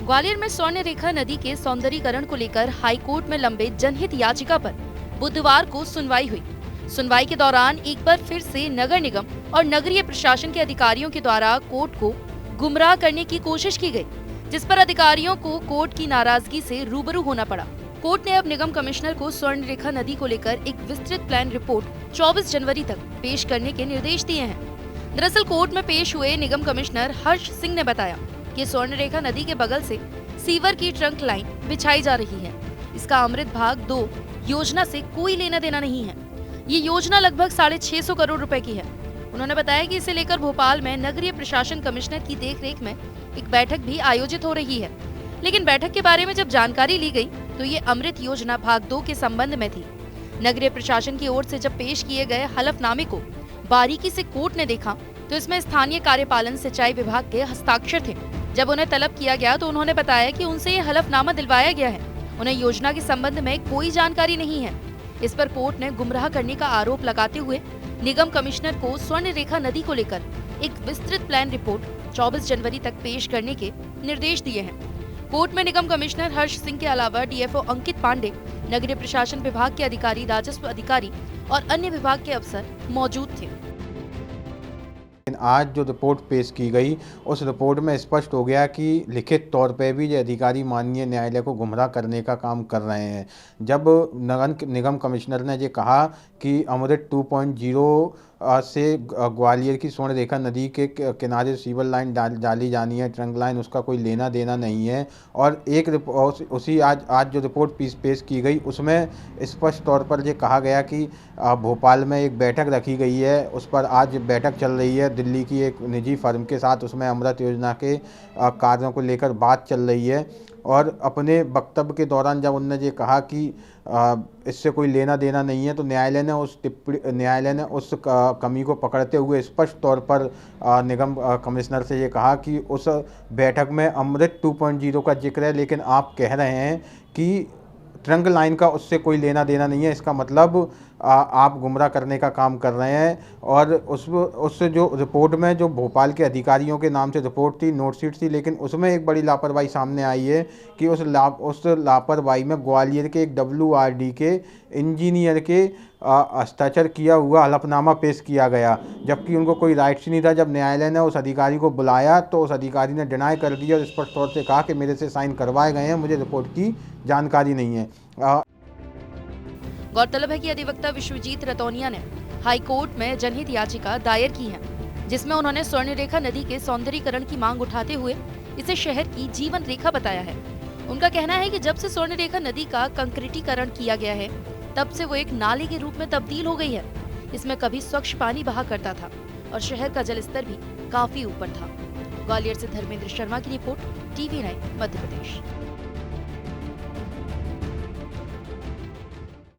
ग्वालियर में स्वर्ण रेखा नदी के सौंदर्यीकरण को लेकर हाईकोर्ट में लंबे जनहित याचिका पर बुधवार को सुनवाई हुई। सुनवाई के दौरान एक बार फिर से नगर निगम और नगरीय प्रशासन के अधिकारियों के द्वारा कोर्ट को गुमराह करने की कोशिश की गई, जिस पर अधिकारियों को कोर्ट की नाराजगी से रूबरू होना पड़ा। कोर्ट ने अब निगम कमिश्नर को स्वर्ण रेखा नदी को लेकर एक विस्तृत प्लान रिपोर्ट 24 जनवरी तक पेश करने के निर्देश दिए हैं। दरअसल कोर्ट में पेश हुए निगम कमिश्नर हर्ष सिंह ने बताया कि स्वर्ण रेखा नदी के बगल से सीवर की ट्रंक लाइन बिछाई जा रही है। इसका अमृत भाग 2 योजना से कोई लेना देना नहीं है। ये योजना लगभग 650 करोड़ रुपए की है। उन्होंने बताया कि इसे लेकर भोपाल में नगरीय प्रशासन कमिश्नर की देखरेख में एक बैठक भी आयोजित हो रही है। लेकिन बैठक के बारे में जब जानकारी ली गई तो ये अमृत योजना भाग 2 के संबंध में थी। नगरीय प्रशासन की ओर से जब पेश किए गए हलफनामे को बारीकी से कोर्ट ने देखा तो इसमें स्थानीय कार्यपालन सिंचाई विभाग के हस्ताक्षर थे। जब उन्हें तलब किया गया तो उन्होंने बताया कि उनसे ये हलफनामा दिलवाया गया है। उन्हें योजना के संबंध में कोई जानकारी नहीं है। इस पर कोर्ट ने गुमराह करने का आरोप लगाते हुए निगम कमिश्नर को स्वर्ण रेखा नदी को लेकर एक विस्तृत प्लान रिपोर्ट 24 जनवरी तक पेश करने के निर्देश दिए हैं। कोर्ट में निगम कमिश्नर हर्ष सिंह के अलावा डीएफओ अंकित पांडे, नगरीय प्रशासन विभाग के अधिकारी, राजस्व अधिकारी और अन्य विभाग के अफसर मौजूद थे। आज जो रिपोर्ट पेश की गई उस रिपोर्ट में स्पष्ट हो गया कि लिखित तौर पे भी ये अधिकारी माननीय न्यायालय को गुमराह करने का काम कर रहे हैं। जब नगर निगम कमिश्नर ने ये कहा कि अमृत 2.0 से ग्वालियर की स्वर्ण रेखा नदी के किनारे सीवर लाइन डाली जानी है, ट्रंक लाइन, उसका कोई लेना देना नहीं है। और एक उसी आज जो रिपोर्ट पेश की गई उसमें स्पष्ट तौर पर ये कहा गया कि भोपाल में एक बैठक रखी गई है, उस पर आज बैठक चल रही है दिल्ली की एक निजी फर्म के साथ। उसमें अमृत योजना के कार्यों को लेकर बात चल रही है। और अपने वक्तव्य के दौरान जब उन्होंने ये कहा कि इससे कोई लेना देना नहीं है तो न्यायालय ने उस कमी को पकड़ते हुए स्पष्ट तौर पर निगम कमिश्नर से ये कहा कि उस बैठक में अमृत 2.0 का जिक्र है, लेकिन आप कह रहे हैं कि ट्रंक लाइन का उससे कोई लेना देना नहीं है। इसका मतलब आप गुमराह करने का काम कर रहे हैं। और उस जो रिपोर्ट में जो भोपाल के अधिकारियों के नाम से रिपोर्ट थी, नोटशीट थी, लेकिन उसमें एक बड़ी लापरवाही सामने आई है कि उस लापरवाही में ग्वालियर के एक WRD के इंजीनियर के हस्ताक्षर किया हुआ हलफनामा पेश किया गया, जबकि उनको कोई राइट्स नहीं था। जब न्यायालय ने उस अधिकारी को बुलाया तो उस अधिकारी ने डिनाई कर दिया और स्पष्ट तौर से कहा कि मेरे से साइन करवाए गए हैं, मुझे रिपोर्ट की जानकारी नहीं है। गौरतलब है कि अधिवक्ता विश्वजीत रतौनिया ने हाईकोर्ट में जनहित याचिका दायर की है, जिसमें उन्होंने स्वर्ण रेखा नदी के सौंदर्यीकरण की मांग उठाते हुए इसे शहर की जीवन रेखा बताया है। उनका कहना है कि जब से स्वर्ण रेखा नदी का कंक्रीटीकरण किया गया है तब से वो एक नाले के रूप में तब्दील हो गई है। इसमें कभी स्वच्छ पानी बहा करता था और शहर का जलस्तर भी काफी ऊपर था। ग्वालियर से धर्मेंद्र शर्मा की रिपोर्ट, TV9 मध्य प्रदेश।